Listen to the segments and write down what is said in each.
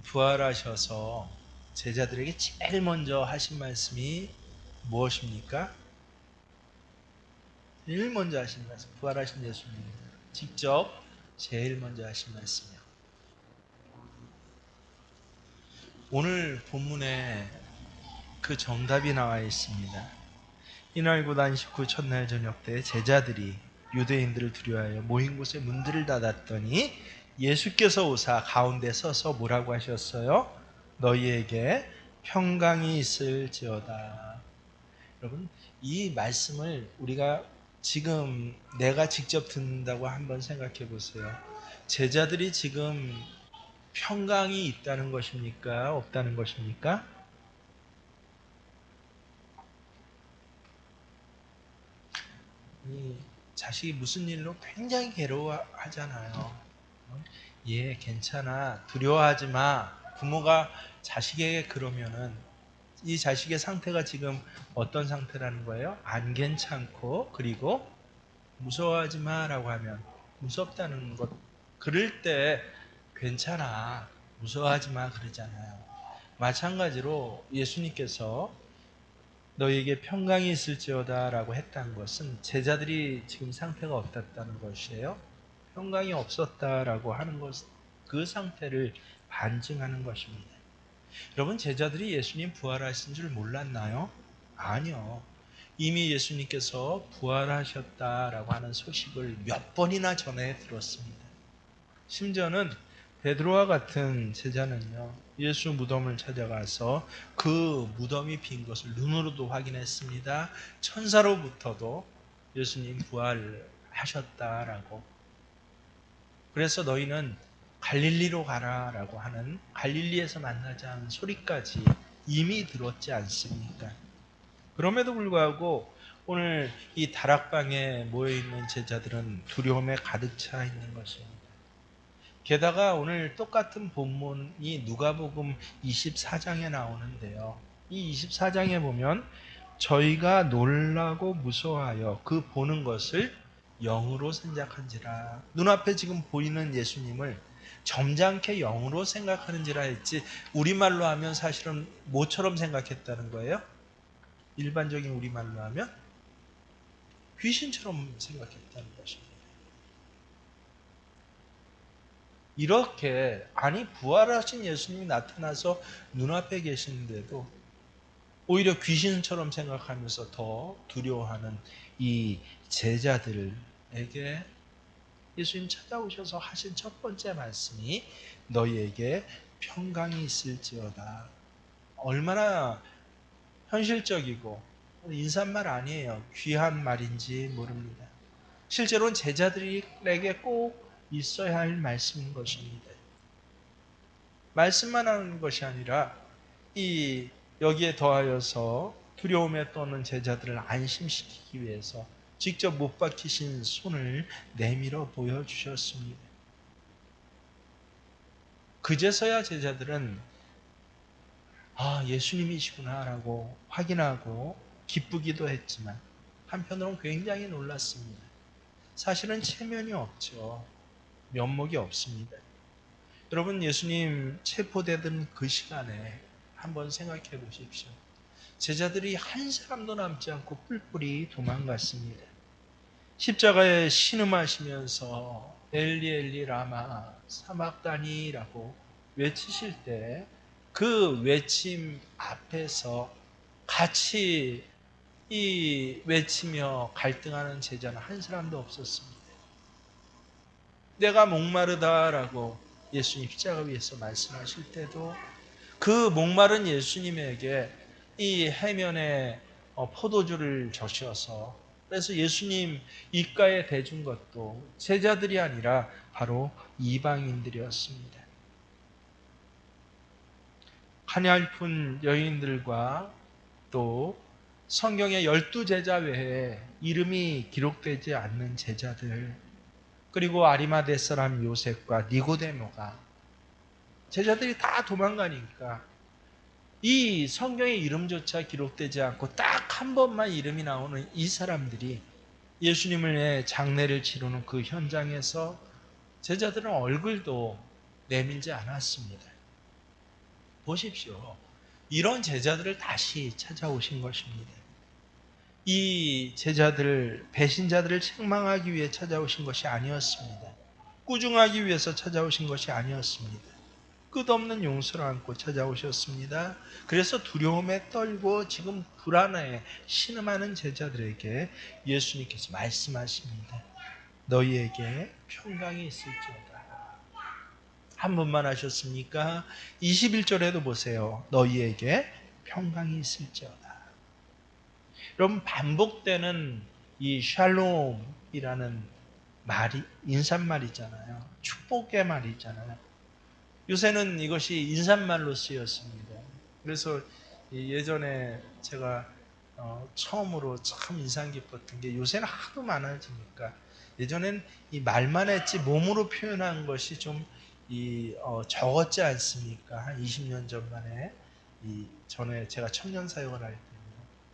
부활하셔서 제자들에게 제일 먼저 하신 말씀이 무엇입니까? 제일 먼저 하신 말씀, 부활하신 예수님 직접 제일 먼저 하신 말씀이요. 오늘 본문에 그 정답이 나와 있습니다. 이날 곧 안식 후 첫날 저녁 때 제자들이 유대인들을 두려워하여 모인 곳에 문들을 닫았더니 예수께서 오사 가운데 서서 뭐라고 하셨어요? 너희에게 평강이 있을지어다. 여러분, 이 말씀을 우리가 지금 내가 직접 듣는다고 한번 생각해 보세요. 제자들이 지금 평강이 있다는 것입니까? 없다는 것입니까? 이 자식이 무슨 일로 굉장히 괴로워하잖아요. 얘 괜찮아. 두려워하지 마. 부모가 자식에게 그러면은 이 자식의 상태가 지금 어떤 상태라는 거예요? 안 괜찮고 그리고 무서워하지 마라고 하면 무섭다는 것. 그럴 때 괜찮아. 무서워하지 마 그러잖아요. 마찬가지로 예수님께서 너희에게 평강이 있을지어다 라고 했다는 것은 제자들이 지금 상태가 어떻다는 것이에요? 평강이 없었다라고 하는 것, 그 상태를 반증하는 것입니다. 여러분, 제자들이 예수님 부활하신 줄 몰랐나요? 아니요. 이미 예수님께서 부활하셨다라고 하는 소식을 몇 번이나 전해 들었습니다. 심지어는 베드로와 같은 제자는요, 예수 무덤을 찾아가서 그 무덤이 빈 것을 눈으로도 확인했습니다. 천사로부터도 예수님 부활하셨다라고. 그래서 너희는 갈릴리로 가라라고 하는, 갈릴리에서 만나자는 소리까지 이미 들었지 않습니까? 그럼에도 불구하고 오늘 이 다락방에 모여있는 제자들은 두려움에 가득 차 있는 것입니다. 게다가 오늘 똑같은 본문이 누가복음 24장에 나오는데요. 이 24장에 보면 저희가 놀라고 무서워하여 그 보는 것을 영으로 생각한지라. 눈앞에 지금 보이는 예수님을 점잖게 영으로 생각하는지라 했지 우리말로 하면 사실은 뭐처럼 생각했다는 거예요? 일반적인 우리말로 하면 귀신처럼 생각했다는 것입니다. 이렇게 부활하신 예수님이 나타나서 눈앞에 계시는데도 오히려 귀신처럼 생각하면서 더 두려워하는 이 제자들에게 예수님 찾아오셔서 하신 첫 번째 말씀이 너희에게 평강이 있을지어다. 얼마나 현실적이고 인사말 아니에요. 귀한 말인지 모릅니다. 실제로는 제자들에게 꼭 있어야 할 말씀인 것입니다. 말씀만 하는 것이 아니라 이 여기에 더하여서 두려움에 떠는 제자들을 안심시키기 위해서 직접 못 박히신 손을 내밀어 보여주셨습니다. 그제서야 제자들은 예수님이시구나 라고 확인하고 기쁘기도 했지만 한편으로는 굉장히 놀랐습니다. 사실은 체면이 없죠. 면목이 없습니다. 여러분, 예수님 체포되던 그 시간에 한번 생각해 보십시오. 제자들이 한 사람도 남지 않고 뿔뿔이 도망갔습니다. 십자가에 신음하시면서 엘리 엘리 라마 사막다니라고 외치실 때 그 외침 앞에서 같이 이 외치며 갈등하는 제자는 한 사람도 없었습니다. 내가 목마르다라고 예수님 십자가 위에서 말씀하실 때도 그 목마른 예수님에게 이 해면에 포도주를 적셔서 그래서 예수님 입가에 대준 것도 제자들이 아니라 바로 이방인들이었습니다. 가냘픈 여인들과 또 성경의 12제자 외에 이름이 기록되지 않는 제자들, 그리고 아리마대 사람 요셉과 니고데모가 제자들이 다 도망가니까 이 성경의 이름조차 기록되지 않고 딱 한 번만 이름이 나오는 이 사람들이 예수님을 위해 장례를 치르는 그 현장에서 제자들은 얼굴도 내밀지 않았습니다. 보십시오. 이런 제자들을 다시 찾아오신 것입니다. 이 제자들, 배신자들을 책망하기 위해 찾아오신 것이 아니었습니다. 꾸중하기 위해서 찾아오신 것이 아니었습니다. 끝없는 용서를 안고 찾아오셨습니다. 그래서 두려움에 떨고 지금 불안해 신음하는 제자들에게 예수님께서 말씀하십니다. 너희에게 평강이 있을지어다. 한 번만 하셨습니까? 21절에도 보세요. 너희에게 평강이 있을지어다. 여러분, 반복되는 이 샬롬이라는 말이 인사말이잖아요. 축복의 말이잖아요. 요새는 이것이 인사말로 쓰였습니다. 그래서 예전에 제가 처음으로 참 인상 깊었던 게 요새는 하도 많아지니까 예전엔 이 말만 했지 몸으로 표현한 것이 좀 적었지 않습니까? 한 20년 전만에 전에 제가 청년 사역을 할 때요.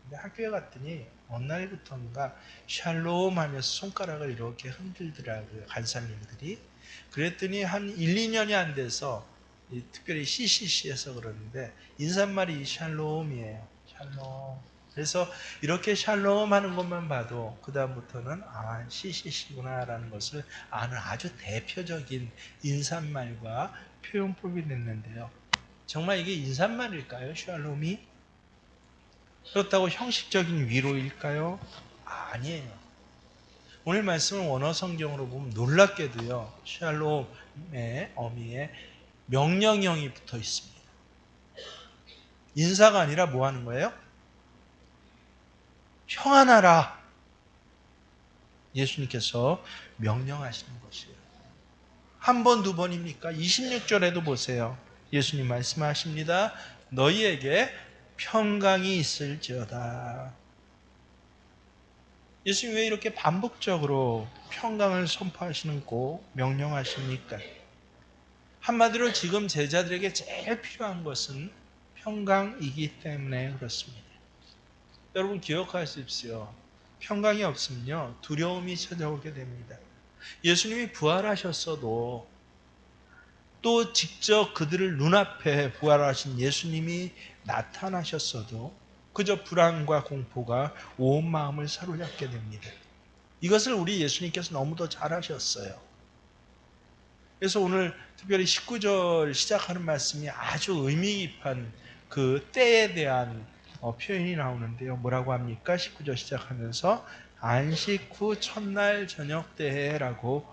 근데 학교에 갔더니 어느 날부터인가 샬롬 하면서 손가락을 이렇게 흔들더라고요. 간사님들이. 그랬더니 한 1, 2년이 안 돼서 특별히 CCC에서 그러는데 인사말이 샬롬이에요. 샬롬. 그래서 이렇게 샬롬 하는 것만 봐도 그 다음부터는 CCC구나 라는 것을 아는 아주 대표적인 인사말과 표현법이 됐는데요. 정말 이게 인사말일까요? 샬롬이? 그렇다고 형식적인 위로일까요? 아니에요. 오늘 말씀을 원어 성경으로 보면 놀랍게도요. 샬롬의 어미에 명령형이 붙어 있습니다. 인사가 아니라 뭐 하는 거예요? 평안하라. 예수님께서 명령하시는 것이에요. 한 번, 두 번입니까? 26절에도 보세요. 예수님 말씀하십니다. 너희에게 평강이 있을지어다. 예수님 왜 이렇게 반복적으로 평강을 선포하시고 명령하십니까? 한마디로 지금 제자들에게 제일 필요한 것은 평강이기 때문에 그렇습니다. 여러분 기억하십시오. 평강이 없으면요 두려움이 찾아오게 됩니다. 예수님이 부활하셨어도 또 직접 그들을 눈앞에 부활하신 예수님이 나타나셨어도 그저 불안과 공포가 온 마음을 사로잡게 됩니다. 이것을 우리 예수님께서 너무도 잘하셨어요. 그래서 오늘 특별히 19절 시작하는 말씀이 아주 의미 깊은 그 때에 대한 표현이 나오는데요. 뭐라고 합니까? 19절 시작하면서 안식 후 첫날 저녁 때라고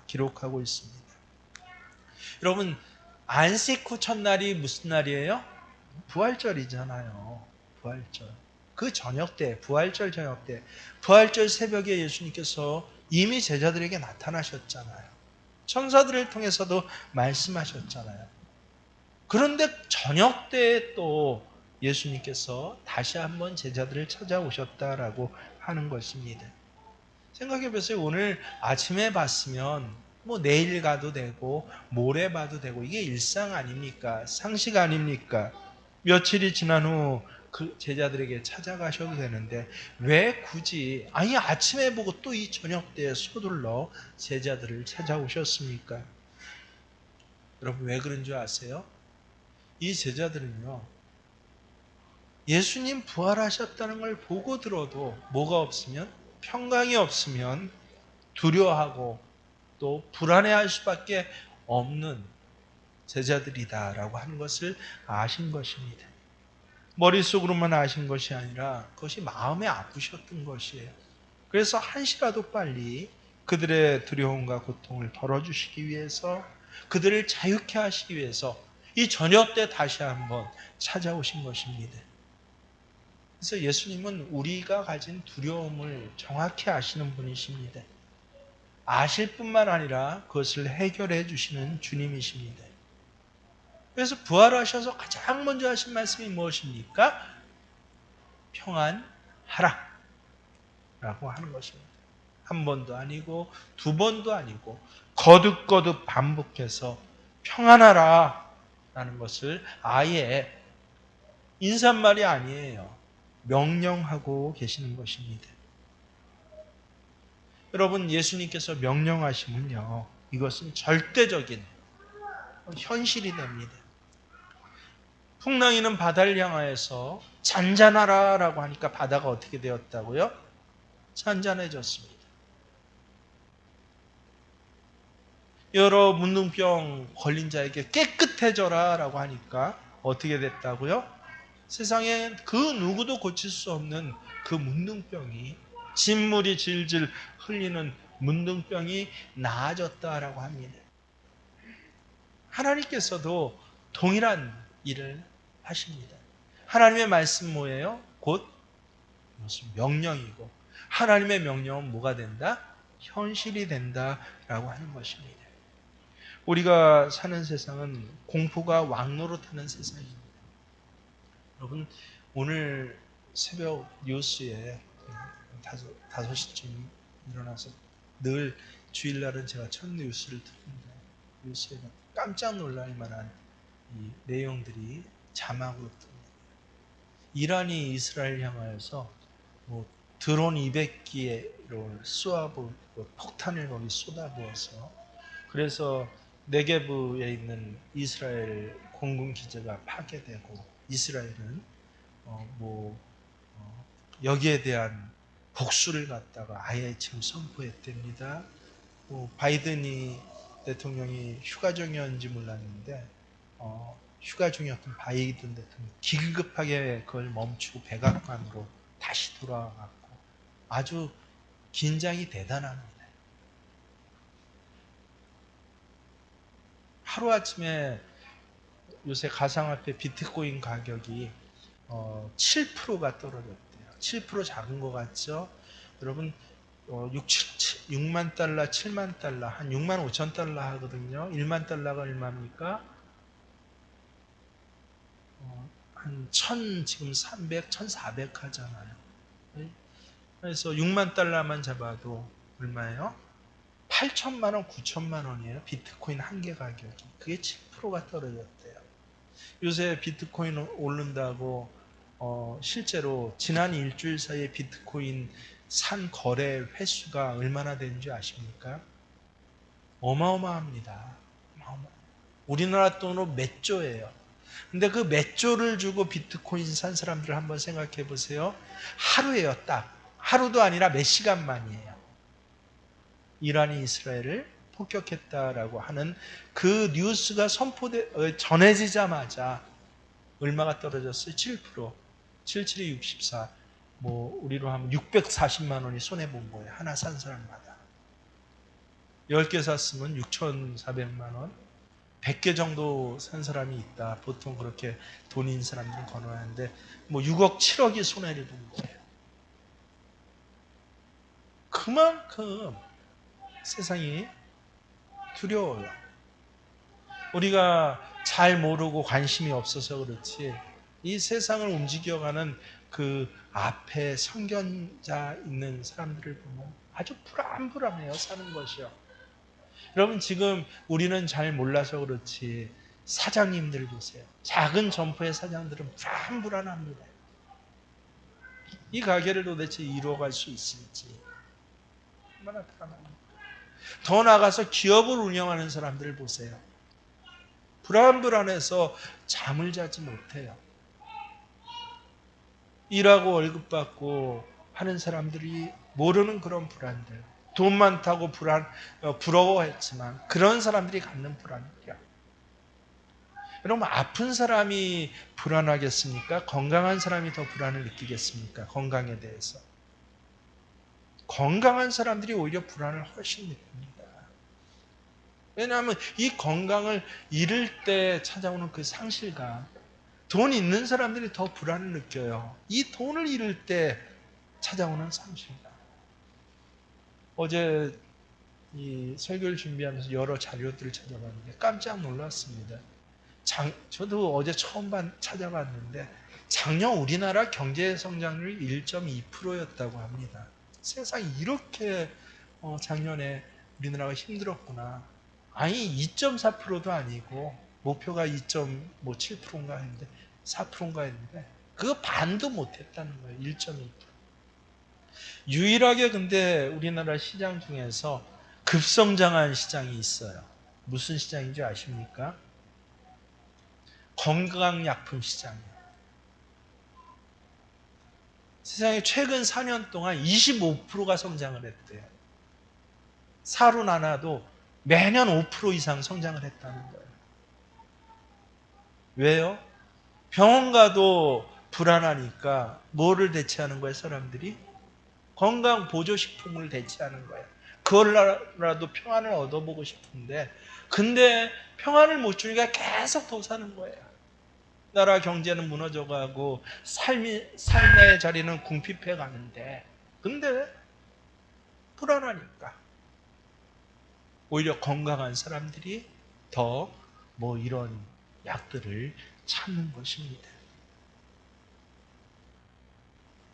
기록하고 있습니다. 여러분, 안식 후 첫날이 무슨 날이에요? 부활절이잖아요. 부활절. 그 저녁 때, 부활절 저녁 때, 부활절 새벽에 예수님께서 이미 제자들에게 나타나셨잖아요. 천사들을 통해서도 말씀하셨잖아요. 그런데 저녁 때에 또 예수님께서 다시 한번 제자들을 찾아오셨다라고 하는 것입니다. 생각해 보세요. 오늘 아침에 봤으면 뭐 내일 가도 되고 모레 봐도 되고 이게 일상 아닙니까? 상식 아닙니까? 며칠이 지난 후 그 제자들에게 찾아가셔도 되는데 왜 굳이 아침에 보고 또 이 저녁 때에 서둘러 제자들을 찾아오셨습니까? 여러분 왜 그런 줄 아세요? 이 제자들은요 예수님 부활하셨다는 걸 보고 들어도 뭐가 없으면 평강이 없으면 두려워하고 또 불안해할 수밖에 없는 제자들이다라고 하는 것을 아신 것입니다. 머릿속으로만 아신 것이 아니라 그것이 마음에 아프셨던 것이에요. 그래서 한시라도 빨리 그들의 두려움과 고통을 덜어주시기 위해서 그들을 자유케 하시기 위해서 이 저녁 때 다시 한번 찾아오신 것입니다. 그래서 예수님은 우리가 가진 두려움을 정확히 아시는 분이십니다. 아실 뿐만 아니라 그것을 해결해 주시는 주님이십니다. 그래서 부활하셔서 가장 먼저 하신 말씀이 무엇입니까? 평안하라 라고 하는 것입니다. 한 번도 아니고 두 번도 아니고 거듭거듭 반복해서 평안하라 라는 것을 아예 인사말이 아니에요. 명령하고 계시는 것입니다. 여러분 예수님께서 명령하시면요 이것은 절대적인 현실이 됩니다. 풍랑이는 바다를 향하여서 잔잔하라라고 하니까 바다가 어떻게 되었다고요? 잔잔해졌습니다. 여러 문둥병 걸린 자에게 깨끗해져라라고 하니까 어떻게 됐다고요? 세상에 그 누구도 고칠 수 없는 그 문둥병이, 진물이 질질 흘리는 문둥병이 나아졌다라고 합니다. 하나님께서도 동일한 일을 하십니다. 하나님의 말씀 뭐예요? 곧 명령이고, 하나님의 명령은 뭐가 된다? 현실이 된다라고 하는 것입니다. 우리가 사는 세상은 공포가 왕노릇하는 세상입니다. 여러분, 오늘 새벽 뉴스에 5시쯤 일어나서, 늘 주일날은 제가 첫 뉴스를 듣는데 뉴스에 깜짝 놀랄 만한 이 내용들이 자막으로 뜹니다. 이란이 이스라엘 향하여서 드론 200기를 쏘아보고 폭탄을 거기 쏟아부어서, 그래서 네게브에 있는 이스라엘 공군 기지가 파괴되고, 이스라엘은 여기에 대한 복수를 갖다가 아예 지금 선포했답니다. 바이든이 대통령이 휴가 중이었는지 몰랐는데 휴가 중이었던 바이든 대통령이 긴급하게 그걸 멈추고 백악관으로 다시 돌아왔고 아주 긴장이 대단합니다. 하루아침에 요새 가상화폐 비트코인 가격이 7%가 떨어졌대요. 7% 작은 것 같죠? 여러분 6만 달러, 7만 달러, 한 6만 5천 달러 하거든요. 1만 달러가 얼마입니까? 한 1000, 지금 300, 1400 하잖아요. 그래서 6만 달러만 잡아도 얼마예요? 8천만 원, 9천만 원이에요. 비트코인 한 개 가격이. 그게 7%가 떨어졌대요. 요새 비트코인 오른다고 실제로 지난 일주일 사이에 비트코인 산 거래 횟수가 얼마나 되는지 아십니까? 어마어마합니다. 우리나라 돈으로 몇 조예요. 근데 그 몇 조를 주고 비트코인 산 사람들 한번 생각해 보세요. 하루예요, 딱. 하루도 아니라 몇 시간 만이에요. 이란이 이스라엘을 폭격했다라고 하는 그 뉴스가 전해지자마자 얼마가 떨어졌어요? 7%. 77이 64. 우리로 하면 640만 원이 손해본 거예요. 하나 산 사람마다. 10개 샀으면 6,400만 원. 100개 정도 산 사람이 있다. 보통 그렇게 돈 있는 사람들은 권하는데 6억, 7억이 손해를 본 거예요. 그만큼 세상이 두려워요. 우리가 잘 모르고 관심이 없어서 그렇지, 이 세상을 움직여가는 그 앞에 선견자 있는 사람들을 보면 아주 불안불안해요, 사는 것이요. 여러분, 지금 우리는 잘 몰라서 그렇지 사장님들 보세요. 작은 점포의 사장들은 불안합니다. 이 가게를 도대체 이루어갈 수 있을지 얼마나 불안합니까? 더 나아가서 기업을 운영하는 사람들을 보세요. 불안해서 잠을 자지 못해요. 일하고 월급 받고 하는 사람들이 모르는 그런 불안들. 돈 많다고 부러워했지만 그런 사람들이 갖는 불안이야. 여러분, 아픈 사람이 불안하겠습니까? 건강한 사람이 더 불안을 느끼겠습니까? 건강에 대해서. 건강한 사람들이 오히려 불안을 훨씬 느낍니다. 왜냐하면 이 건강을 잃을 때 찾아오는 그 상실감, 돈 있는 사람들이 더 불안을 느껴요. 이 돈을 잃을 때 찾아오는 상실감. 어제 이 설교를 준비하면서 여러 자료들을 찾아봤는데 깜짝 놀랐습니다. 저도 어제 처음 찾아봤는데 작년 우리나라 경제 성장률이 1.2%였다고 합니다. 세상이 이렇게 작년에 우리나라가 힘들었구나. 아니 2.4%도 아니고 목표가 2.7%인가 했는데 4%인가 했는데 그거 반도 못했다는 거예요. 1.2%. 유일하게 근데 우리나라 시장 중에서 급성장한 시장이 있어요. 무슨 시장인지 아십니까? 건강약품 시장이에요. 세상에 최근 4년 동안 25%가 성장을 했대요. 사료 하나도 매년 5% 이상 성장을 했다는 거예요. 왜요? 병원 가도 불안하니까 뭐를 대체하는 거예요, 사람들이? 건강 보조식품을 대체하는 거예요. 그걸라도 평안을 얻어보고 싶은데, 근데 평안을 못 주니까 계속 더 사는 거예요. 나라 경제는 무너져가고 삶의 자리는 궁핍해 가는데, 근데 불안하니까 오히려 건강한 사람들이 더 뭐 이런 약들을 찾는 것입니다.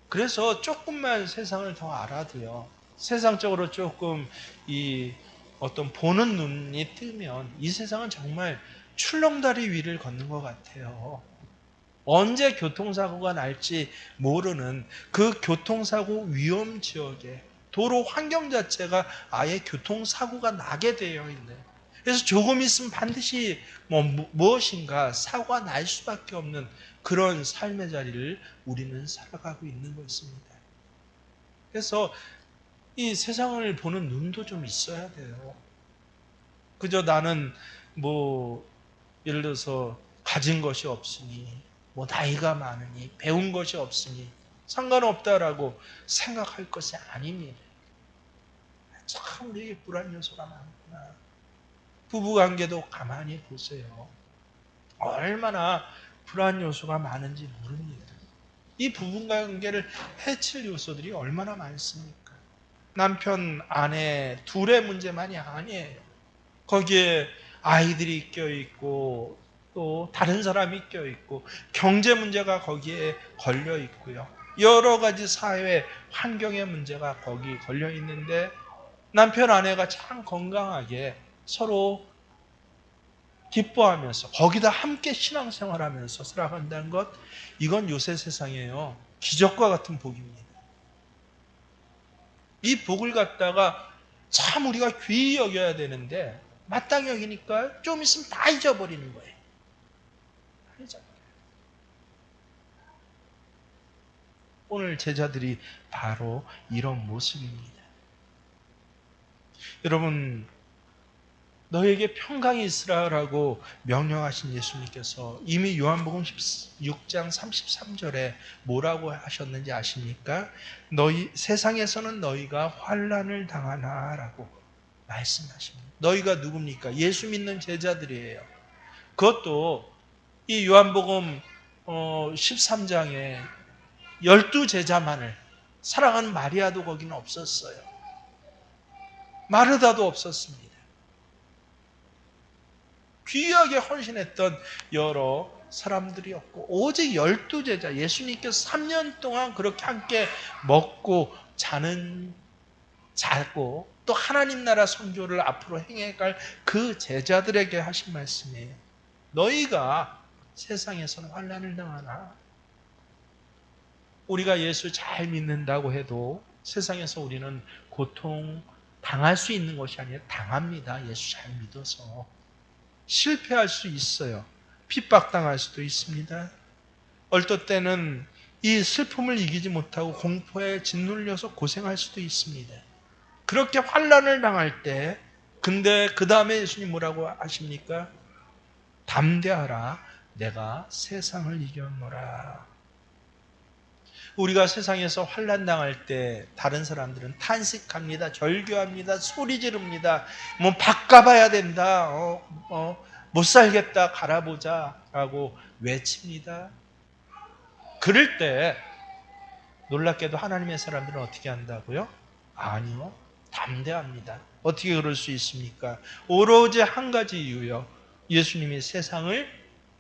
그래서 조금만 세상을 더 알아도요, 세상적으로 조금 이 어떤 보는 눈이 뜨면 이 세상은 정말 출렁다리 위를 걷는 것 같아요. 언제 교통사고가 날지 모르는 그 교통사고 위험 지역에 도로 환경 자체가 아예 교통사고가 나게 되어 있는, 그래서 조금 있으면 반드시 무엇인가 사고가 날 수밖에 없는 그런 삶의 자리를 우리는 살아가고 있는 것입니다. 그래서 이 세상을 보는 눈도 좀 있어야 돼요. 그저 나는 뭐 예를 들어서 가진 것이 없으니, 뭐 나이가 많으니, 배운 것이 없으니 상관없다라고 생각할 것이 아닙니다. 참 우리에게 불안 요소가 많구나. 부부관계도 가만히 보세요. 얼마나 불안 요소가 많은지 모릅니다. 이 부부관계를 해칠 요소들이 얼마나 많습니까? 남편, 아내 둘의 문제만이 아니에요. 거기에 아이들이 껴있고 또 다른 사람이 껴있고 경제 문제가 거기에 걸려 있고요. 여러 가지 사회 환경의 문제가 거기 걸려 있는데 남편, 아내가 참 건강하게 서로 기뻐하면서 거기다 함께 신앙생활하면서 살아간다는 것, 이건 요새 세상에요, 기적과 같은 복입니다. 이 복을 갖다가 참 우리가 귀히 여겨야 되는데 마땅히 여기니까 좀 있으면 다 잊어버리는 거예요. 오늘 제자들이 바로 이런 모습입니다. 여러분, 너에게 평강이 있으라라고 명령하신 예수님께서 이미 요한복음 16장 33절에 뭐라고 하셨는지 아십니까? 너희 세상에서는 너희가 환난을 당하나라고 말씀하십니다. 너희가 누굽니까? 예수 믿는 제자들이에요. 그것도 이 요한복음 13장에 12제자만을 사랑하는 마리아도 거기는 없었어요. 마르다도 없었습니다. 귀하게 헌신했던 여러 사람들이었고 오직 12제자, 예수님께서 3년 동안 그렇게 함께 먹고 자고 또 하나님 나라 선교를 앞으로 행해갈 그 제자들에게 하신 말씀이에요. 너희가 세상에서는 환난을 당하나. 우리가 예수 잘 믿는다고 해도 세상에서 우리는 고통 당할 수 있는 것이 아니라 당합니다. 예수 잘 믿어서. 실패할 수 있어요. 핍박당할 수도 있습니다. 어떨 때는 이 슬픔을 이기지 못하고 공포에 짓눌려서 고생할 수도 있습니다. 그렇게 환난을 당할 때, 근데 그 다음에 예수님 뭐라고 하십니까? 담대하라, 내가 세상을 이겼노라. 우리가 세상에서 환난 당할 때 다른 사람들은 탄식합니다. 절규합니다. 소리 지릅니다. 뭐 바꿔봐야 된다. 못 살겠다. 갈아보자라고 외칩니다. 그럴 때 놀랍게도 하나님의 사람들은 어떻게 한다고요? 아니요. 담대합니다. 어떻게 그럴 수 있습니까? 오로지 한 가지 이유요. 예수님이 세상을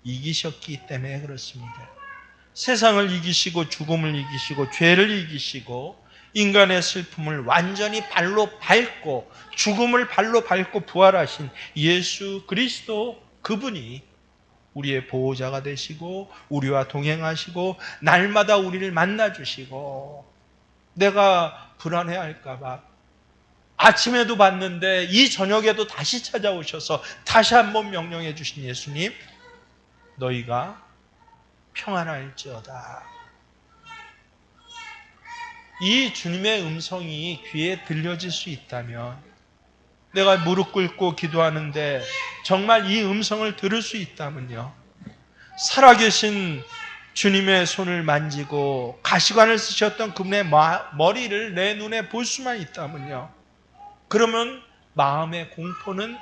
이기셨기 때문에 그렇습니다. 세상을 이기시고 죽음을 이기시고 죄를 이기시고 인간의 슬픔을 완전히 발로 밟고 죽음을 발로 밟고 부활하신 예수 그리스도, 그분이 우리의 보호자가 되시고 우리와 동행하시고 날마다 우리를 만나주시고, 내가 불안해할까 봐 아침에도 봤는데 이 저녁에도 다시 찾아오셔서 다시 한번 명령해 주신 예수님, 너희가 평안할지어다. 이 주님의 음성이 귀에 들려질 수 있다면, 내가 무릎 꿇고 기도하는데 정말 이 음성을 들을 수 있다면요, 살아계신 주님의 손을 만지고 가시관을 쓰셨던 그분의 머리를 내 눈에 볼 수만 있다면요, 그러면 마음의 공포는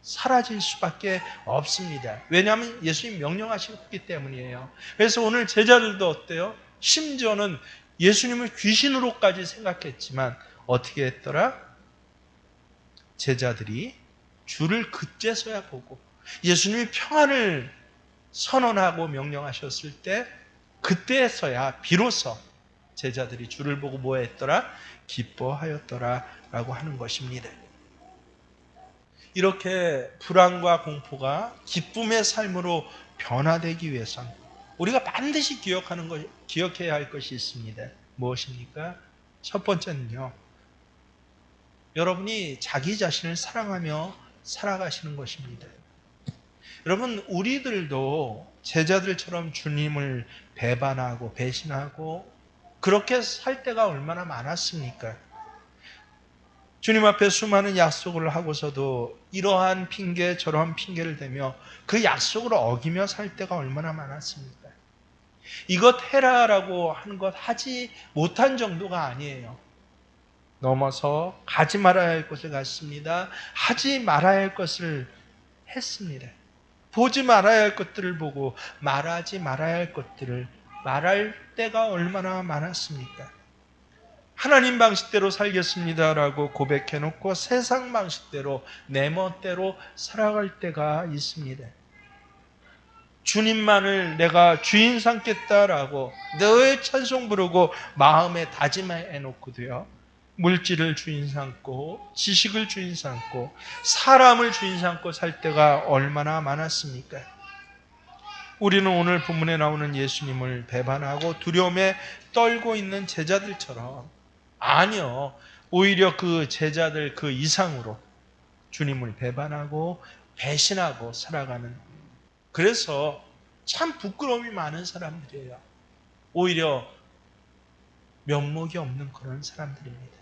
사라질 수밖에 없습니다. 왜냐하면 예수님 명령하셨기 때문이에요. 그래서 오늘 제자들도 어때요? 심지어는 예수님을 귀신으로까지 생각했지만 어떻게 했더라? 제자들이 줄을 그제서야 보고 예수님이 평안을 선언하고 명령하셨을 때, 그때서야 비로소 제자들이 줄을 보고 뭐 했더라? 기뻐하였더라 라고 하는 것입니다. 이렇게 불안과 공포가 기쁨의 삶으로 변화되기 위해서는 우리가 반드시 기억해야 할 것이 있습니다. 무엇입니까? 첫 번째는요, 여러분이 자기 자신을 사랑하며 살아가시는 것입니다. 여러분, 우리들도 제자들처럼 주님을 배반하고 배신하고 그렇게 살 때가 얼마나 많았습니까? 주님 앞에 수많은 약속을 하고서도 이러한 핑계 저러한 핑계를 대며 그 약속을 어기며 살 때가 얼마나 많았습니까? 이것 해라라고 하는 것 하지 못한 정도가 아니에요. 넘어서 가지 말아야 할 곳을 갔습니다. 하지 말아야 할 것을 했습니다. 보지 말아야 할 것들을 보고 말하지 말아야 할 것들을 말할 때가 얼마나 많았습니까? 하나님 방식대로 살겠습니다라고 고백해놓고 세상 방식대로 내 멋대로 살아갈 때가 있습니다. 주님만을 내가 주인 삼겠다라고 늘 찬송 부르고 마음에 다짐해놓고도요, 물질을 주인 삼고 지식을 주인 삼고 사람을 주인 삼고 살 때가 얼마나 많았습니까? 우리는 오늘 본문에 나오는 예수님을 배반하고 두려움에 떨고 있는 제자들처럼, 아니요, 오히려 그 제자들 그 이상으로 주님을 배반하고 배신하고 살아가는, 그래서 참 부끄러움이 많은 사람들이에요. 오히려 면목이 없는 그런 사람들입니다.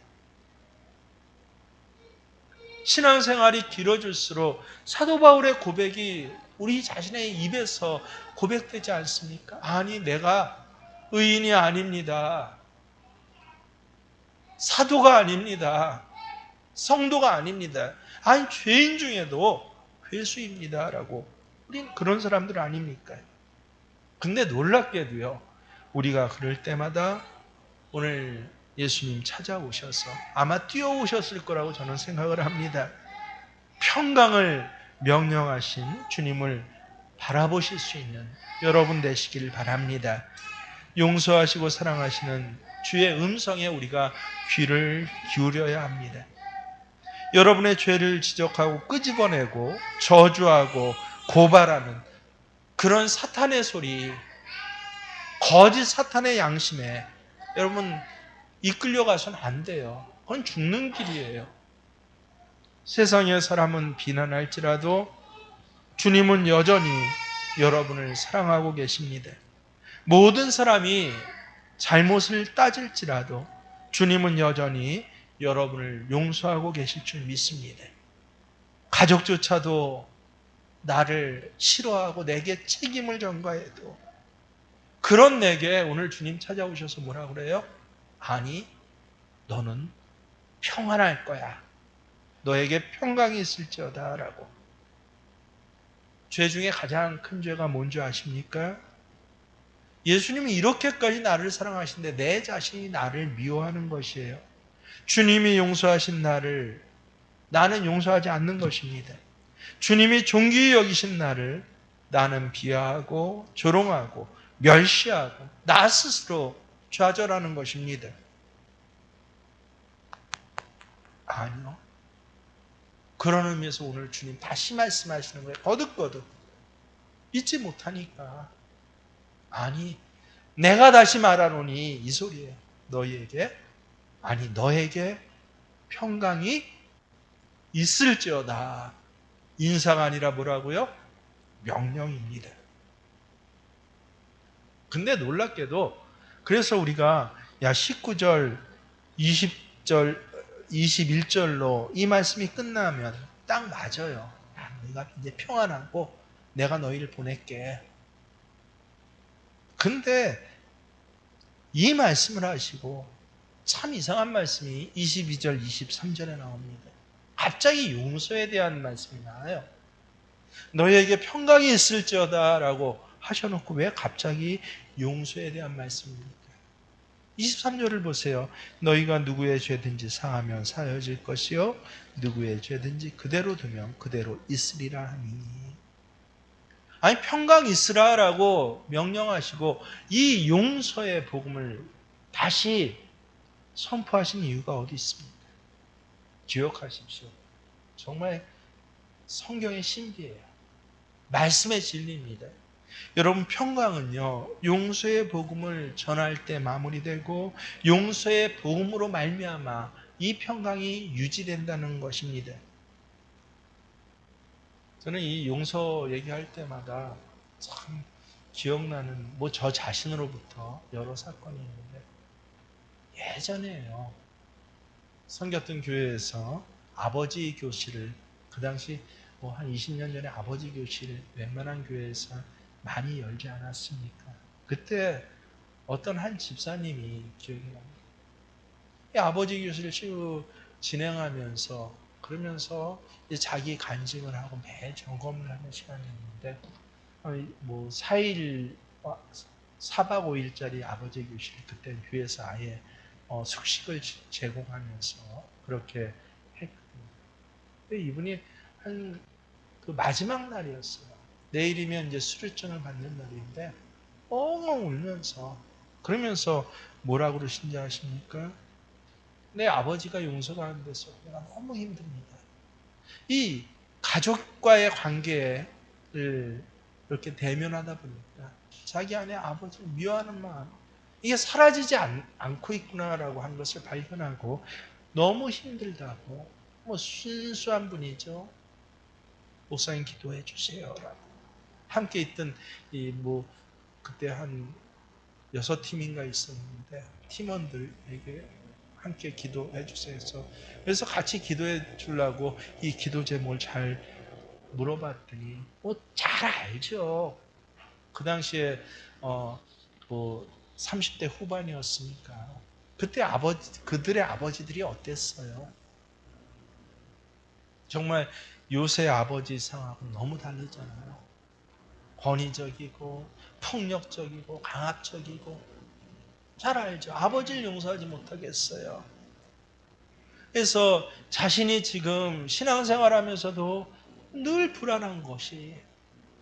신앙생활이 길어질수록 사도 바울의 고백이 우리 자신의 입에서 고백되지 않습니까? 아니, 내가 의인이 아닙니다. 사도가 아닙니다. 성도가 아닙니다. 아니, 죄인 중에도 괴수입니다. 라고. 우린 그런 사람들 아닙니까? 근데 놀랍게도요, 우리가 그럴 때마다 오늘 예수님 찾아오셔서 아마 뛰어오셨을 거라고 저는 생각을 합니다. 평강을 명령하신 주님을 바라보실 수 있는 여러분 되시길 바랍니다. 용서하시고 사랑하시는 주의 음성에 우리가 귀를 기울여야 합니다. 여러분의 죄를 지적하고 끄집어내고 저주하고 고발하는 그런 사탄의 소리, 거짓 사탄의 양심에 여러분 이끌려가서는 안 돼요. 그건 죽는 길이에요. 세상의 사람은 비난할지라도 주님은 여전히 여러분을 사랑하고 계십니다. 모든 사람이 잘못을 따질지라도 주님은 여전히 여러분을 용서하고 계실 줄 믿습니다. 가족조차도 나를 싫어하고 내게 책임을 전가해도 그런 내게 오늘 주님 찾아오셔서 뭐라 그래요? 아니, 너는 평안할 거야. 너에게 평강이 있을지어다 라고. 죄 중에 가장 큰 죄가 뭔지 아십니까? 예수님이 이렇게까지 나를 사랑하시는데 내 자신이 나를 미워하는 것이에요. 주님이 용서하신 나를 나는 용서하지 않는 것입니다. 주님이 존귀히 여기신 나를 나는 비하하고 조롱하고 멸시하고 나 스스로 좌절하는 것입니다. 아니요. 그런 의미에서 오늘 주님 다시 말씀하시는 거예요. 거듭거듭. 잊지 못하니까. 아니, 내가 다시 말하노니 이 소리예요. 너희에게, 아니 너에게 평강이 있을지어다. 인사가 아니라 뭐라고요? 명령입니다. 근데 놀랍게도 그래서 우리가 19절, 20절, 21절로 이 말씀이 끝나면 딱 맞아요. 너희가 이제 평안하고 내가 너희를 보낼게. 근데 이 말씀을 하시고 참 이상한 말씀이 22절, 23절에 나옵니다. 갑자기 용서에 대한 말씀이 나와요. 너희에게 평강이 있을지어다 라고 하셔놓고 왜 갑자기 용서에 대한 말씀입니까? 23절을 보세요. 너희가 누구의 죄든지 사하면 사여질 것이요 누구의 죄든지 그대로 두면 그대로 있으리라 하니. 아니 평강 있으라라고 명령하시고 이 용서의 복음을 다시 선포하신 이유가 어디 있습니까? 기억하십시오. 정말 성경의 신비예요. 말씀의 진리입니다. 여러분 평강은요 용서의 복음을 전할 때 마무리되고 용서의 복음으로 말미암아 이 평강이 유지된다는 것입니다. 저는 이 용서 얘기할 때마다 참 기억나는 저 자신으로부터 여러 사건이 있는데 예전에요 섬겼던 교회에서 아버지 교실을 그 당시 한 20년 전에 아버지 교실을 웬만한 교회에서 많이 열지 않았습니까? 그때 어떤 한 집사님이 기억이 납니다. 이 아버지 교실을 쭉 진행하면서 그러면서 자기 간증을 하고 매일 점검을 하는 시간이었는데 4일 4박 5일짜리 아버지 교실 그때 교회에서 아예 숙식을 제공하면서 그렇게 했거든요. 근데 이분이 그 마지막 날이었어요. 내일이면 이제 수료증을 받는 날인데 엉엉 울면서 그러면서 뭐라고 그러신지 아십니까? 내 아버지가 용서가 안 돼서 내가 너무 힘듭니다. 이 가족과의 관계를 이렇게 대면하다 보니까 자기 안에 아버지를 미워하는 마음 이게 사라지지 않고 있구나라고 한 것을 발견하고 너무 힘들다고 순수한 분이죠. 목사님 기도해 주세요라고 함께 있던 그때 한 6팀인가 있었는데 팀원들에게 함께 기도해 주세요. 그래서 같이 기도해 주려고 이 기도 제목을 잘 물어봤더니 잘 알죠. 그 당시에 30대 후반이었으니까 그때 그들의 아버지들이 어땠어요? 정말 요새 아버지 상하고 너무 다르잖아요. 권위적이고 폭력적이고 강압적이고 잘 알죠. 아버지를 용서하지 못하겠어요. 그래서 자신이 지금 신앙생활하면서도 늘 불안한 것이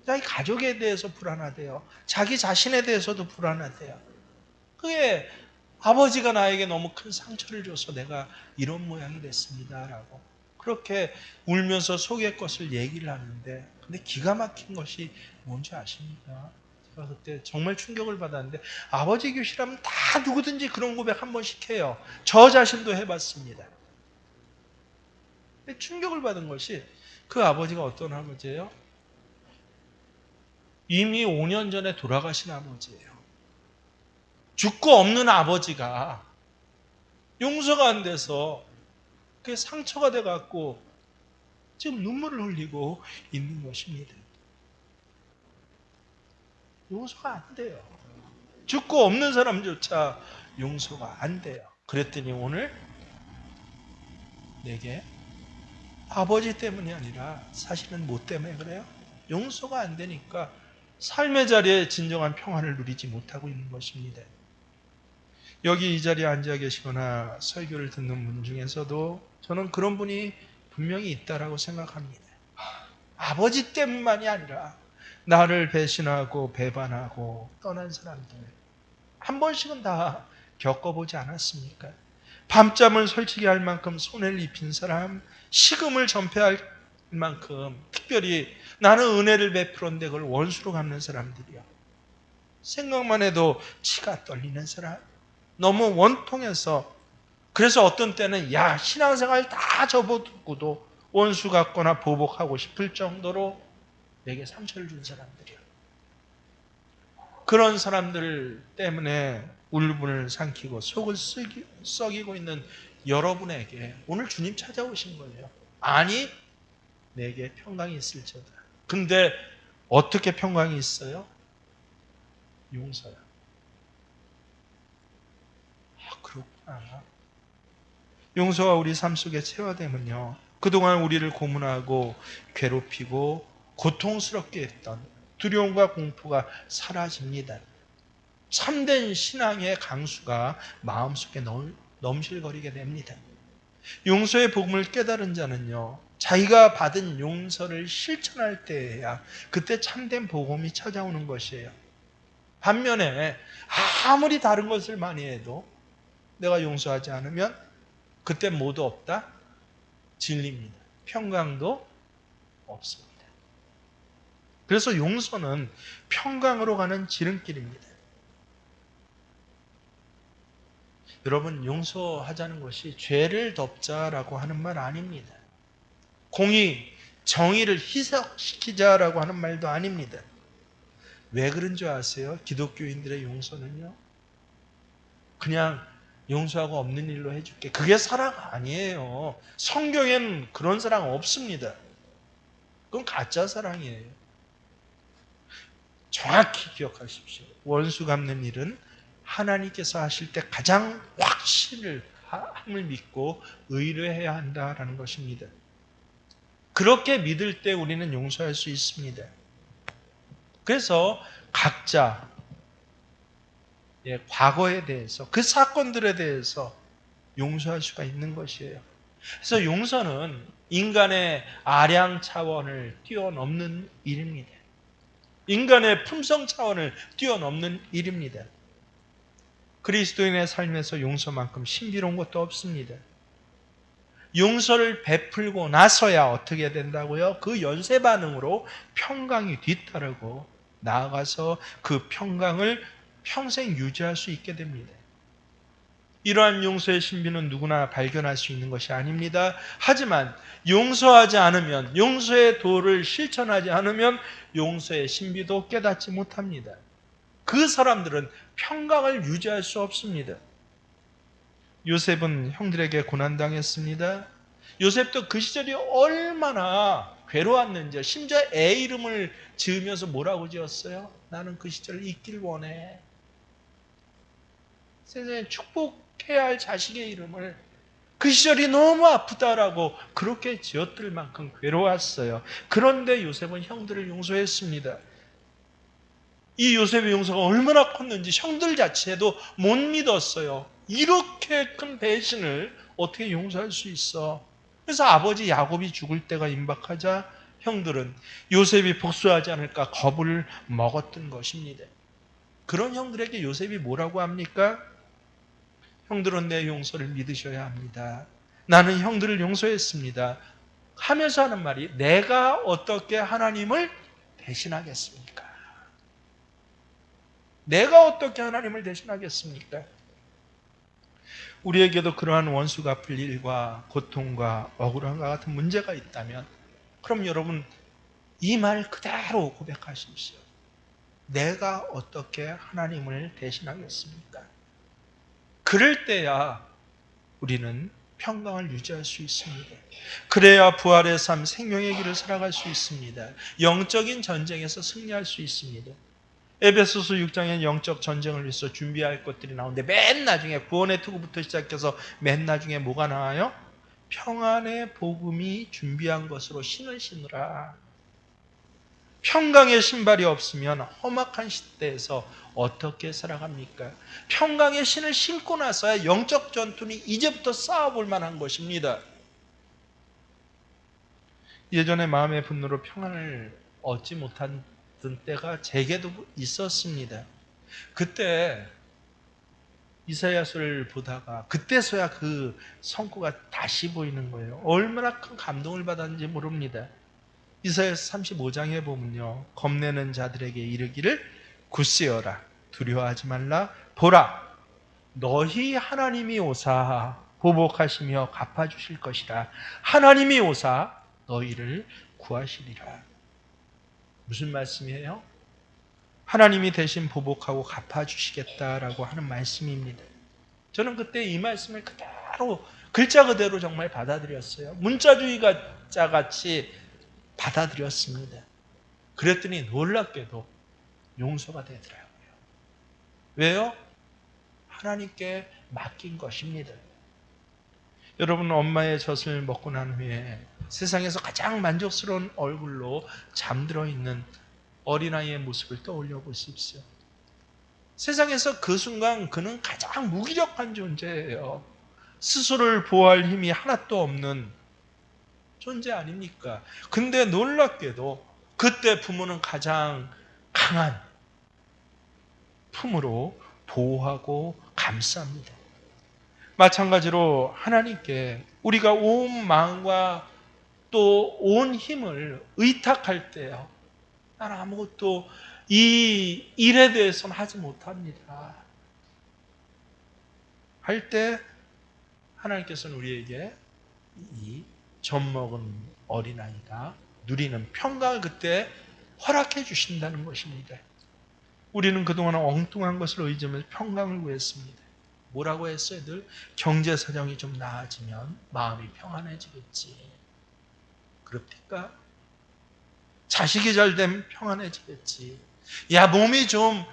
자기 가족에 대해서 불안하대요. 자기 자신에 대해서도 불안하대요. 그게 아버지가 나에게 너무 큰 상처를 줘서 내가 이런 모양이 됐습니다라고 그렇게 울면서 속의 것을 얘기를 하는데 근데 기가 막힌 것이 뭔지 아십니까? 제가 그때 정말 충격을 받았는데 아버지 교실하면 다 누구든지 그런 고백 한 번씩 해요. 저 자신도 해봤습니다. 충격을 받은 것이 그 아버지가 어떤 아버지예요? 이미 5년 전에 돌아가신 아버지예요. 죽고 없는 아버지가 용서가 안 돼서 그게 상처가 돼갖고 지금 눈물을 흘리고 있는 것입니다. 용서가 안 돼요. 죽고 없는 사람조차 용서가 안 돼요. 그랬더니 오늘 내게 아버지 때문이 아니라 사실은 뭐 때문에 그래요? 용서가 안 되니까 삶의 자리에 진정한 평안을 누리지 못하고 있는 것입니다. 여기 이 자리에 앉아 계시거나 설교를 듣는 분 중에서도 저는 그런 분이 분명히 있다라고 생각합니다. 아버지 때문만이 아니라 나를 배신하고 배반하고 떠난 사람들 한 번씩은 다 겪어보지 않았습니까? 밤잠을 설치게 할 만큼 손해를 입힌 사람, 식음을 전폐할 만큼 특별히 나는 은혜를 베풀었는데 그걸 원수로 갚는 사람들이요. 생각만 해도 치가 떨리는 사람, 너무 원통해서 그래서 어떤 때는 신앙생활 다 접어두고도 원수 같거나 보복하고 싶을 정도로 내게 상처를 준 사람들이요. 그런 사람들 때문에 울분을 삼키고 속을 썩이고 있는 여러분에게 오늘 주님 찾아오신 거예요. 아니, 내게 평강이 있을지어다. 근데 어떻게 평강이 있어요? 용서야. 그렇구나. 용서가 우리 삶 속에 체화되면요, 그동안 우리를 고문하고 괴롭히고 고통스럽게 했던 두려움과 공포가 사라집니다. 참된 신앙의 강수가 마음속에 넘실거리게 됩니다. 용서의 복음을 깨달은 자는요, 자기가 받은 용서를 실천할 때에야 그때 참된 복음이 찾아오는 것이에요. 반면에 아무리 다른 것을 많이 해도 내가 용서하지 않으면 그때 모두 없다? 진리입니다. 평강도 없습니다. 그래서 용서는 평강으로 가는 지름길입니다. 여러분, 용서하자는 것이 죄를 덮자라고 하는 말 아닙니다. 공의, 정의를 희석시키자라고 하는 말도 아닙니다. 왜 그런 줄 아세요? 기독교인들의 용서는요, 그냥 용서하고 없는 일로 해줄게, 그게 사랑 아니에요. 성경에는 그런 사랑 없습니다. 그건 가짜 사랑이에요. 정확히 기억하십시오. 원수 갚는 일은 하나님께서 하실 때 가장 확신을 함을 믿고 의뢰해야 한다라는 것입니다. 그렇게 믿을 때 우리는 용서할 수 있습니다. 그래서 각자 과거에 대해서, 그 사건들에 대해서 용서할 수가 있는 것이에요. 그래서 용서는 인간의 아량 차원을 뛰어넘는 일입니다. 인간의 품성 차원을 뛰어넘는 일입니다. 그리스도인의 삶에서 용서만큼 신비로운 것도 없습니다. 용서를 베풀고 나서야 어떻게 된다고요? 그 연쇄 반응으로 평강이 뒤따르고 나아가서 그 평강을 평생 유지할 수 있게 됩니다. 이러한 용서의 신비는 누구나 발견할 수 있는 것이 아닙니다. 하지만 용서하지 않으면, 용서의 도를 실천하지 않으면 용서의 신비도 깨닫지 못합니다. 그 사람들은 평강을 유지할 수 없습니다. 요셉은 형들에게 고난당했습니다. 요셉도 그 시절이 얼마나 괴로웠는지, 심지어 애 이름을 지으면서 뭐라고 지었어요? 나는 그 시절을 잊길 원해. 세상에 축복해야 할 자식의 이름을, 그 시절이 너무 아프다라고 그렇게 지었들 만큼 괴로웠어요. 그런데 요셉은 형들을 용서했습니다. 이 요셉의 용서가 얼마나 컸는지 형들 자체도 못 믿었어요. 이렇게 큰 배신을 어떻게 용서할 수 있어? 그래서 아버지 야곱이 죽을 때가 임박하자 형들은 요셉이 복수하지 않을까 겁을 먹었던 것입니다. 그런 형들에게 요셉이 뭐라고 합니까? 형들은 내 용서를 믿으셔야 합니다. 나는 형들을 용서했습니다. 하면서 하는 말이, 내가 어떻게 하나님을 대신하겠습니까? 내가 어떻게 하나님을 대신하겠습니까? 우리에게도 그러한 원수 갚을 일과 고통과 억울함과 같은 문제가 있다면, 그럼 여러분 이 말 그대로 고백하십시오. 내가 어떻게 하나님을 대신하겠습니까? 그럴 때야 우리는 평강을 유지할 수 있습니다. 그래야 부활의 삶, 생명의 길을 살아갈 수 있습니다. 영적인 전쟁에서 승리할 수 있습니다. 에베소서 6장엔 영적 전쟁을 위해서 준비할 것들이 나오는데, 맨 나중에 구원의 투구부터 시작해서 맨 나중에 뭐가 나와요? 평안의 복음이 준비한 것으로 신을 신으라. 평강의 신발이 없으면 험악한 시대에서 어떻게 살아갑니까? 평강의 신을 신고 나서야 영적 전투는 이제부터 싸워볼 만한 것입니다. 예전에 마음의 분노로 평안을 얻지 못한 때가 제게도 있었습니다. 그때 이사야서를 보다가 그때서야 그 성과가 다시 보이는 거예요. 얼마나 큰 감동을 받았는지 모릅니다. 이사야서 35장에 보면요, 겁내는 자들에게 이르기를 굳세어라, 두려워하지 말라, 보라 너희 하나님이 오사 보복하시며 갚아주실 것이라. 하나님이 오사 너희를 구하시리라. 무슨 말씀이에요? 하나님이 대신 보복하고 갚아주시겠다라고 하는 말씀입니다. 저는 그때 이 말씀을 그대로 글자 그대로 정말 받아들였어요. 문자주의자 같이 받아들였습니다. 그랬더니 놀랍게도 용서가 되더라고요. 왜요? 하나님께 맡긴 것입니다. 여러분, 엄마의 젖을 먹고 난 후에 세상에서 가장 만족스러운 얼굴로 잠들어 있는 어린아이의 모습을 떠올려 보십시오. 세상에서 그 순간 그는 가장 무기력한 존재예요. 스스로를 보호할 힘이 하나도 없는 존재 아닙니까? 근데 놀랍게도 그때 부모는 가장 강한 품으로 보호하고 감쌉니다. 마찬가지로 하나님께 우리가 온 마음과 또 온 힘을 의탁할 때요, 나는 아무것도 이 일에 대해서는 하지 못합니다 할 때 하나님께서는 우리에게 이 젖먹은 어린아이가 누리는 평강을 그때 허락해 주신다는 것입니다. 우리는 그동안 엉뚱한 것을 의지하면서 평강을 구했습니다. 뭐라고 했어요? 늘 경제 사정이 좀 나아지면 마음이 평안해지겠지. 그럽니까? 자식이 잘 되면 평안해지겠지. 야, 몸이 좀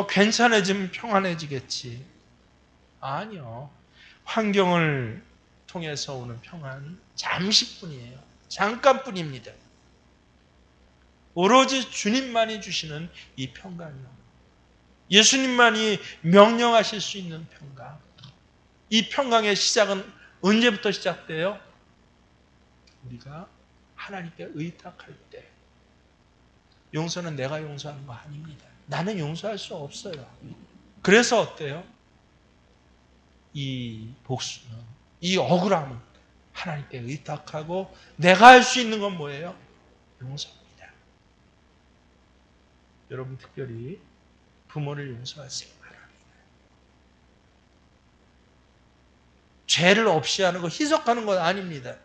괜찮아지면 평안해지겠지. 아니요. 환경을 통해서 오는 평안 잠시뿐이에요. 잠깐뿐입니다. 오로지 주님만이 주시는 이 평강이요, 예수님만이 명령하실 수 있는 평강. 이 평강의 시작은 언제부터 시작돼요? 우리가 하나님께 의탁할 때. 용서는 내가 용서하는 거 아닙니다. 나는 용서할 수 없어요. 그래서 어때요? 이 복수는, 이 억울함은 하나님께 의탁하고 내가 할 수 있는 건 뭐예요? 용서입니다. 여러분, 특별히 부모를 용서하시기 바랍니다. 죄를 없이 하는 거, 희석하는 건 아닙니다.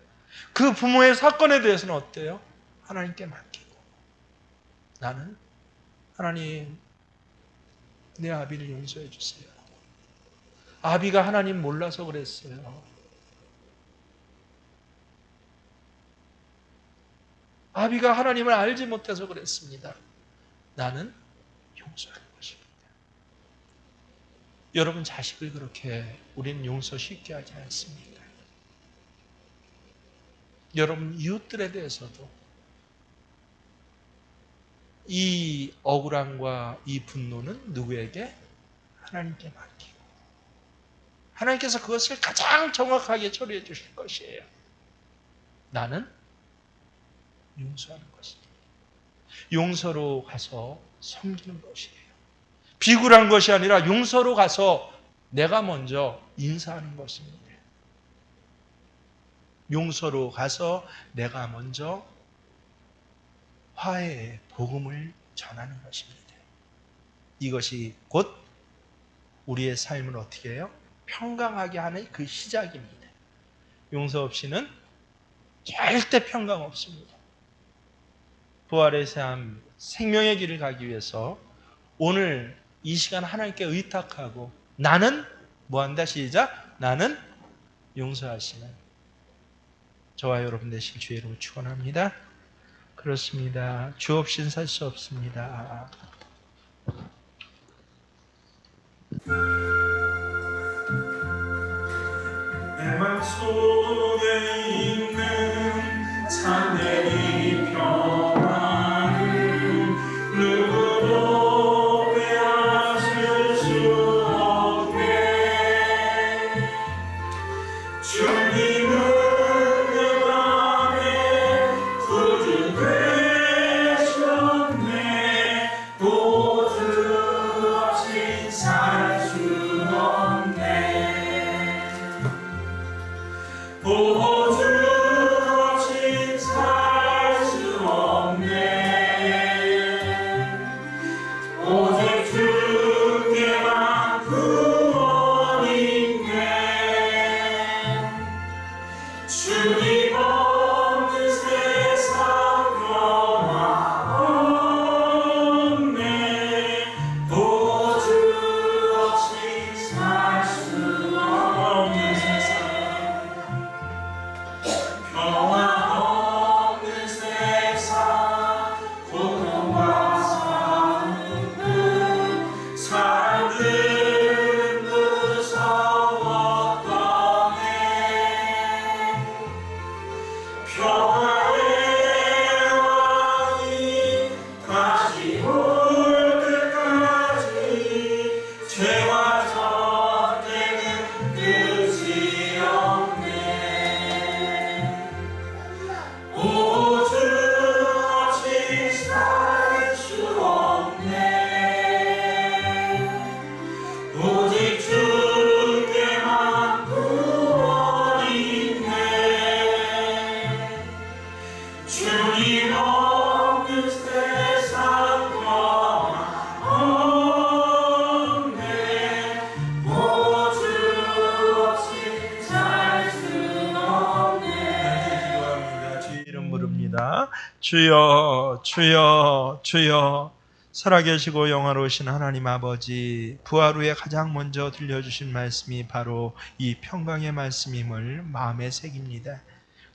그 부모의 사건에 대해서는 어때요? 하나님께 맡기고, 나는 하나님, 내 아비를 용서해 주세요. 아비가 하나님 몰라서 그랬어요. 아비가 하나님을 알지 못해서 그랬습니다. 나는 용서하는 것입니다. 여러분, 자식을 그렇게 우리는 용서 쉽게 하지 않습니다. 여러분, 이웃들에 대해서도 이 억울함과 이 분노는 누구에게? 하나님께 맡기고, 하나님께서 그것을 가장 정확하게 처리해 주실 것이에요. 나는 용서하는 것입니다. 용서로 가서 섬기는 것이에요. 비굴한 것이 아니라 용서로 가서 내가 먼저 인사하는 것입니다. 용서로 가서 내가 먼저 화해의 복음을 전하는 것입니다. 이것이 곧 우리의 삶을 어떻게 해요? 평강하게 하는 그 시작입니다. 용서 없이는 절대 평강 없습니다. 부활의 삶, 생명의 길을 가기 위해서 오늘 이 시간 하나님께 의탁하고, 나는 뭐한다? 시작! 나는 용서하시는 저와 여러분 되실 주의 이름으로 축원합니다. 그렇습니다. 주 없이는 살 수 없습니다. 내 맘 속에 있는 참된 평안을 누구도 빼앗을 수 없네. 주님은 내 맘에 구주 되셨네. 보증 없이 살 수 없네. 주여 주여 주여. 살아계시고 영화로우신 하나님 아버지, 부활 후에 가장 먼저 들려주신 말씀이 바로 이 평강의 말씀임을 마음에 새깁니다.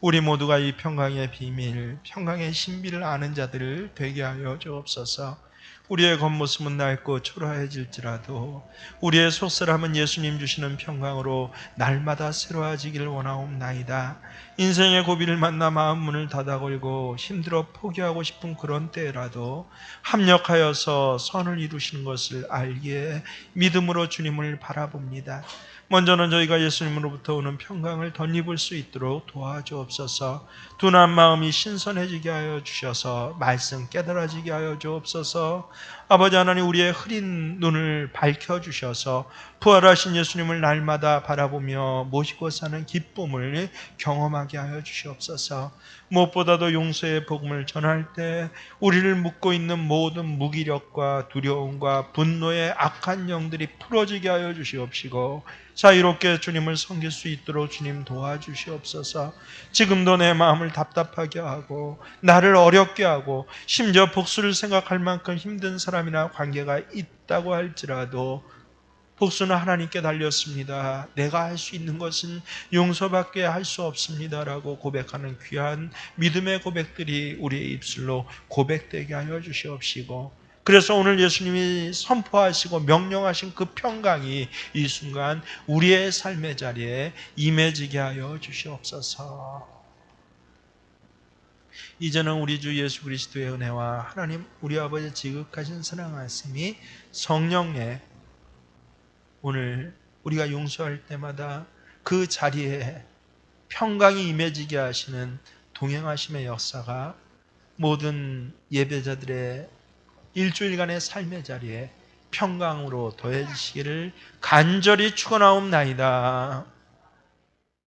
우리 모두가 이 평강의 비밀, 평강의 신비를 아는 자들을 되게 하여 주옵소서. 우리의 겉모습은 낡고 초라해질지라도 우리의 속사람은 예수님 주시는 평강으로 날마다 새로워지기를 원하옵나이다. 인생의 고비를 만나 마음 문을 닫아 걸고 힘들어 포기하고 싶은 그런 때라도 합력하여서 선을 이루시는 것을 알기에 믿음으로 주님을 바라봅니다. 먼저는 저희가 예수님으로부터 오는 평강을 덧입을 수 있도록 도와주옵소서. 둔한 마음이 신선해지게 하여 주셔서 말씀 깨달아지게 하여 주옵소서. 아버지 하나님, 우리의 흐린 눈을 밝혀주셔서 부활하신 예수님을 날마다 바라보며 모시고 사는 기쁨을 경험하게 하여 주시옵소서. 무엇보다도 용서의 복음을 전할 때 우리를 묶고 있는 모든 무기력과 두려움과 분노의 악한 영들이 풀어지게 하여 주시옵시고 자유롭게 주님을 섬길 수 있도록 주님 도와주시옵소서. 지금도 내 마음을 답답하게 하고 나를 어렵게 하고 심지어 복수를 생각할 만큼 힘든 사람이나 관계가 있다고 할지라도 복수는 하나님께 달렸습니다. 내가 할 수 있는 것은 용서밖에 할 수 없습니다라고 고백하는 귀한 믿음의 고백들이 우리의 입술로 고백되게 하여 주시옵시고, 그래서 오늘 예수님이 선포하시고 명령하신 그 평강이 이 순간 우리의 삶의 자리에 임해지게 하여 주시옵소서. 이제는 우리 주 예수 그리스도의 은혜와 하나님 우리 아버지 지극하신 사랑 말씀이 성령의 오늘 우리가 용서할 때마다 그 자리에 평강이 임해지게 하시는 동행하심의 역사가 모든 예배자들의 일주일간의 삶의 자리에 평강으로 더해지시기를 간절히 축원하옵나이다.